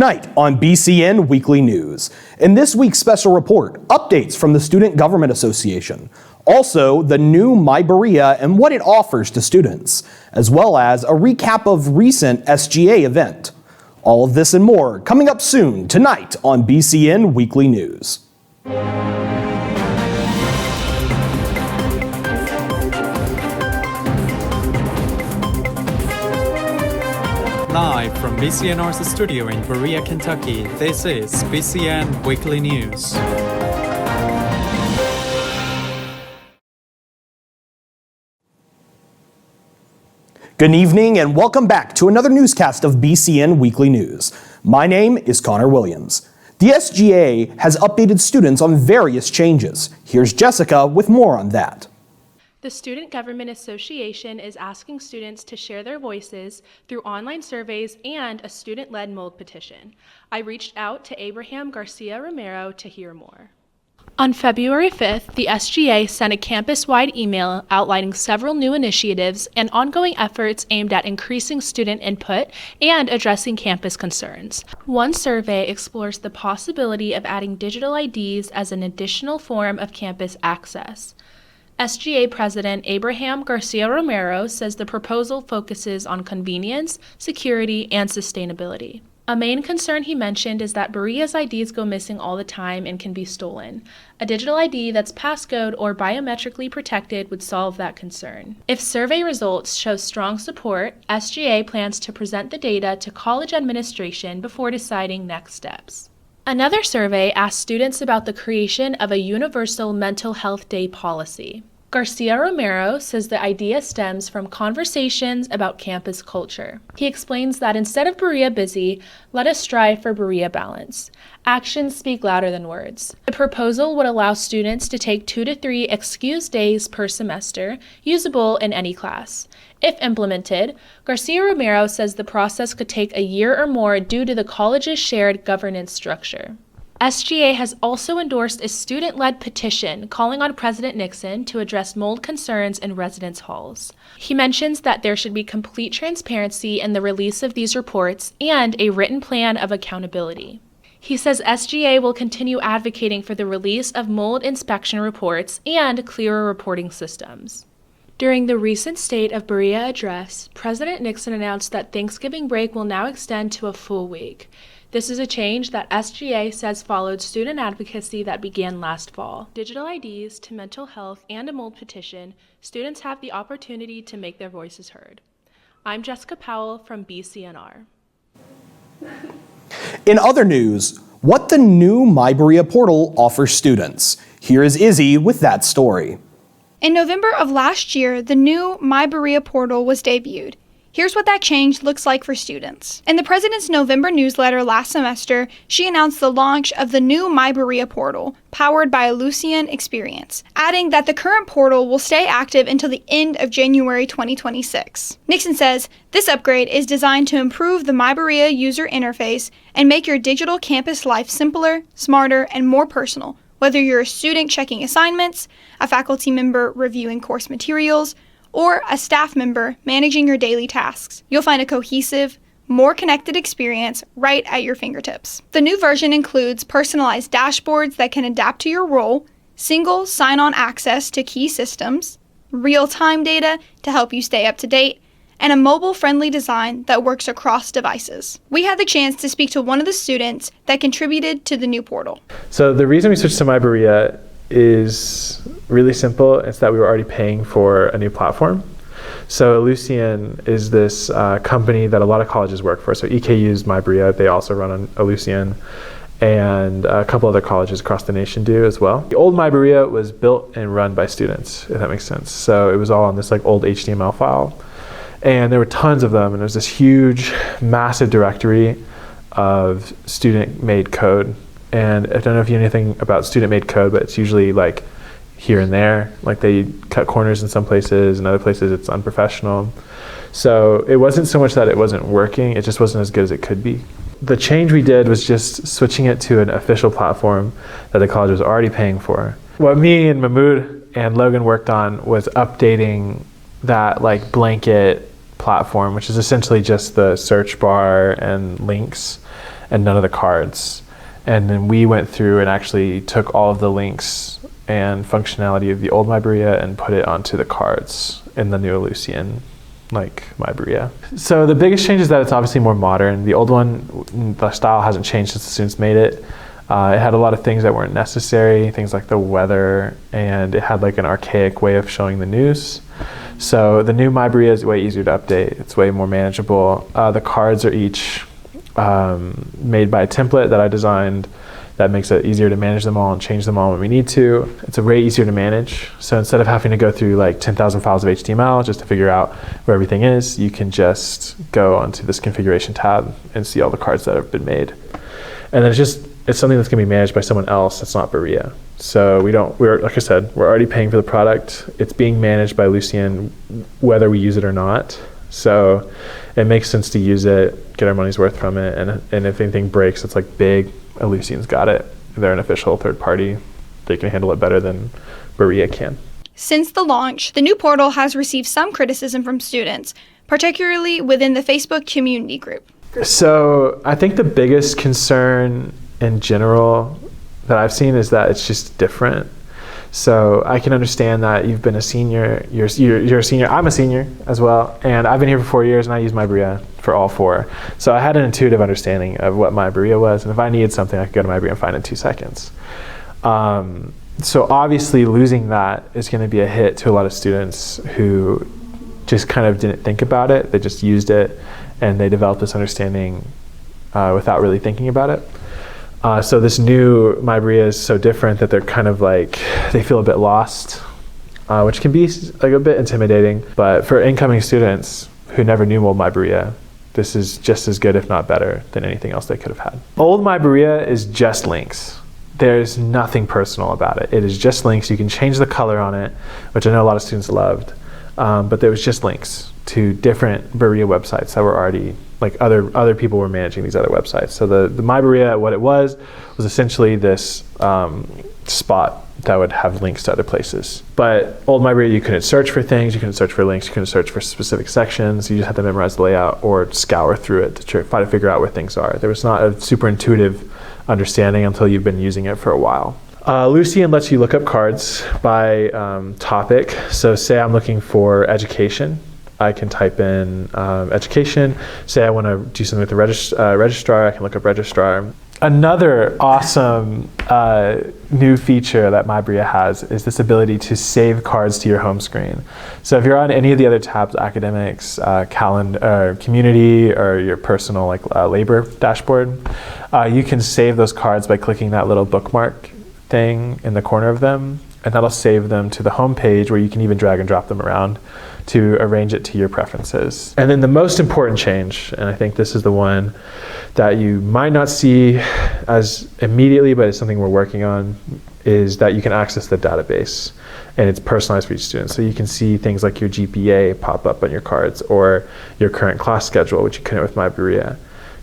Tonight on BCN Weekly News. In this week's special report, updates from the Student Government Association. Also, the new My Berea and what it offers to students, as well as a recap of recent SGA event. All of this and more coming up soon tonight on BCN Weekly News. Live from BCNR's studio in Berea, Kentucky, this is BCN Weekly News. Good evening and welcome back to another newscast of BCN Weekly News. My name is Connor Williams. The SGA has updated students on various changes. Here's Jessica with more on that. The Student Government Association is asking students to share their voices through online surveys and a student-led mold petition. I reached out to Abraham Garcia Romero to hear more. On February 5th, the SGA sent a campus-wide email outlining several new initiatives and ongoing efforts aimed at increasing student input and addressing campus concerns. One survey explores the possibility of adding digital IDs as an additional form of campus access. SGA President Abraham Garcia Romero says the proposal focuses on convenience, security, and sustainability. A main concern he mentioned is that Berea's IDs go missing all the time and can be stolen. A digital ID that's passcode or biometrically protected would solve that concern. If survey results show strong support, SGA plans to present the data to college administration before deciding next steps. Another survey asked students about the creation of a universal mental health day policy. Garcia Romero says the idea stems from conversations about campus culture. He explains that instead of Berea busy, let us strive for Berea balance. Actions speak louder than words. The proposal would allow students to take 2 to 3 excused days per semester, usable in any class. If implemented, Garcia Romero says the process could take a year or more due to the college's shared governance structure. SGA has also endorsed a student-led petition calling on President Nixon to address mold concerns in residence halls. He mentions that there should be complete transparency in the release of these reports and a written plan of accountability. He says SGA will continue advocating for the release of mold inspection reports and clearer reporting systems. During the recent State of Berea address, President Nixon announced that Thanksgiving break will now extend to a full week. This is a change that SGA says followed student advocacy that began last fall. Digital IDs to mental health and a mold petition, students have the opportunity to make their voices heard. I'm Jessica Powell from BCNR. In other news, what the new My Berea portal offers students. Here is Izzy with that story. In November of last year, the new My Berea portal was debuted. Here's what that change looks like for students. In the President's November newsletter last semester, she announced the launch of the new My Berea portal, powered by Ellucian Experience, adding that the current portal will stay active until the end of January 2026. Nixon says this upgrade is designed to improve the My Berea user interface and make your digital campus life simpler, smarter, and more personal, whether you're a student checking assignments, a faculty member reviewing course materials, or a staff member managing your daily tasks. You'll find a cohesive, more connected experience right at your fingertips. The new version includes personalized dashboards that can adapt to your role, single sign-on access to key systems, real-time data to help you stay up to date, and a mobile-friendly design that works across devices. We had the chance to speak to one of the students that contributed to the new portal. So the reason we switched to My Berea is really simple. It's that we were already paying for a new platform. So Ellucian is this company that a lot of colleges work for. So EKU's My Berea, they also run on Ellucian, and a couple other colleges across the nation do as well. The old My Berea was built and run by students, if that makes sense. So it was all on this like old HTML file. And there were tons of them, and there was this huge, massive directory of student-made code. And I don't know if you know anything about student-made code, but it's usually like here and there. Like they cut corners in some places, and other places it's unprofessional. So it wasn't so much that it wasn't working, it just wasn't as good as it could be. The change we did was just switching it to an official platform that the college was already paying for. What me and Mahmoud and Logan worked on was updating that like blanket platform, which is essentially just the search bar and links. and none of the cards. And then we went through and actually took all of the links and functionality of the old MyBerea and put it onto the cards in the new Ellucian, like MyBerea. So the biggest change is that it's obviously more modern. The old one, the style hasn't changed since the students made it. It had a lot of things that weren't necessary, things like the weather, and it had like an archaic way of showing the news. So the new MyBerea is way easier to update. It's way more manageable. The cards are each made by a template that I designed that makes it easier to manage them all and change them all when we need to. It's a way easier to manage. So instead of having to go through like 10,000 files of HTML just to figure out where everything is, you can just go onto this configuration tab and see all the cards that have been made. And then it's something that's gonna be managed by someone else that's not Berea. So we're like I said, we're already paying for the product. It's being managed by Ellucian whether we use it or not. So it makes sense to use it, get our money's worth from it, and if anything breaks, it's like big, Ellucian's got it. They're an official third party. They can handle it better than Berea can. Since the launch, the new portal has received some criticism from students, particularly within the Facebook community group. So I think the biggest concern in general that I've seen is that it's just different. So I can understand that you've been a senior, you're a senior, I'm a senior as well, and I've been here for 4 years and I use MyBerea for all 4. So I had an intuitive understanding of what MyBerea was, and if I needed something, I could go to MyBerea and find it in 2 seconds. So obviously losing that is going to be a hit to a lot of students who just kind of didn't think about it. They just used it and they developed this understanding without really thinking about it. So this new MyBerea is so different that they're kind of like, they feel a bit lost, which can be like a bit intimidating. But for incoming students who never knew old MyBerea, this is just as good, if not better, than anything else they could have had. Old MyBerea is just links. There's nothing personal about it. It is just links. You can change the color on it, which I know a lot of students loved. But there was just links to different Berea websites that were already, like other people were managing these other websites. So the MyBerea, what it was essentially this spot that would have links to other places. But old MyBerea, you couldn't search for things, you couldn't search for links, you couldn't search for specific sections, you just had to memorize the layout or scour through it to try to figure out where things are. There was not a super intuitive understanding until you've been using it for a while. Ellucian lets you look up cards by topic. So say I'm looking for education. I can type in education. Say I want to do something with the registrar, I can look up registrar. Another awesome new feature that MyBerea has is this ability to save cards to your home screen. So if you're on any of the other tabs, academics, calendar, community, or your personal labor dashboard, you can save those cards by clicking that little bookmark thing in the corner of them, and that'll save them to the home page where you can even drag and drop them around to arrange it to your preferences. And then the most important change, and I think this is the one that you might not see as immediately, but it's something we're working on, is that you can access the database and it's personalized for each student. So you can see things like your GPA pop up on your cards or your current class schedule, which you couldn't with MyBerea.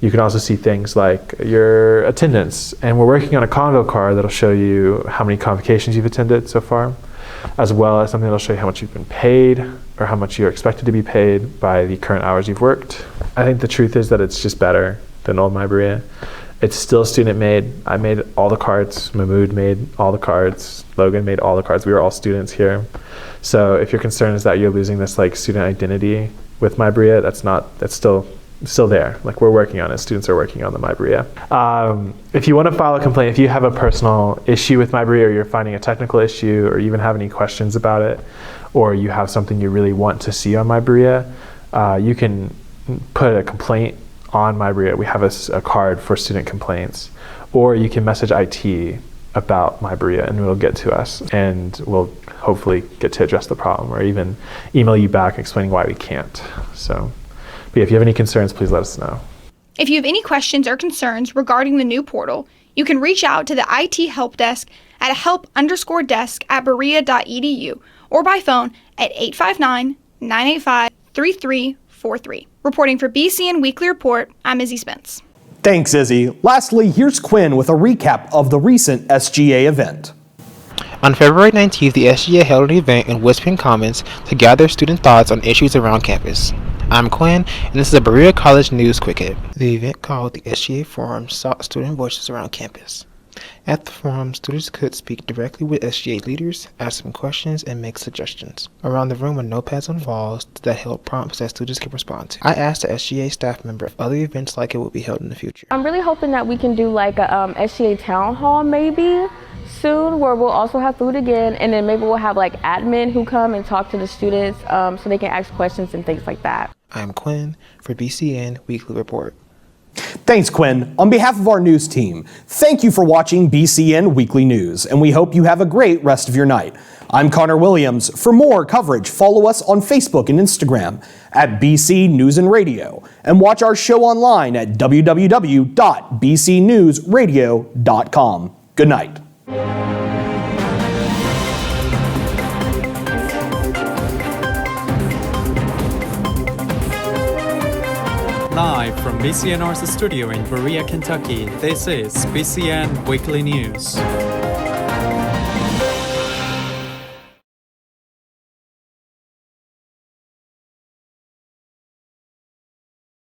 You can also see things like your attendance, and we're working on a Convo card that'll show you how many convocations you've attended so far, as well as something that'll show you how much you've been paid or how much you're expected to be paid by the current hours you've worked. I think the truth is that it's just better than old MyBerea. It's still student made. I made all the cards, Mahmoud made all the cards, Logan made all the cards. We were all students here. So if your concern is that you're losing this student identity with MyBerea, that's still there. We're working on it. Students are working on the MyBerea. If you want to file a complaint, if you have a personal issue with MyBerea, or you're finding a technical issue, or even have any questions about it, or you have something you really want to see on MyBerea, you can put a complaint on MyBerea. We have a card for student complaints, or you can message IT about MyBerea and it'll get to us, and we'll hopefully get to address the problem, or even email you back explaining why we can't. So. But if you have any concerns, please let us know. If you have any questions or concerns regarding the new portal, you can reach out to the IT help desk at help_desk@berea.edu or by phone at 859-985-3343. Reporting for BCN Weekly Report, I'm Izzy Spence. Thanks, Izzy. Lastly, here's Quinn with a recap of the recent SGA event. On February 19th, the SGA held an event in West Penn Commons to gather student thoughts on issues around campus. I'm Quinn, and this is a Berea College News Quick Hit. The event called the SGA Forum sought student voices around campus. At the forum, students could speak directly with SGA leaders, ask them questions, and make suggestions. Around the room were notepads on walls that held prompts that students could respond to. I asked a SGA staff member if other events like it would be held in the future. I'm really hoping that we can do like a SGA town hall maybe soon, where we'll also have food again, and then maybe we'll have like admin who come and talk to the students so they can ask questions and things like that. I'm Quinn for BCN Weekly Report. Thanks, Quinn. On behalf of our news team, thank you for watching BCN Weekly News, and we hope you have a great rest of your night. I'm Connor Williams. For more coverage, follow us on Facebook and Instagram at BC News and Radio, and watch our show online at www.bcnewsradio.com. Good night. Live from BCNR's studio in Berea, Kentucky, this is BCN Weekly News.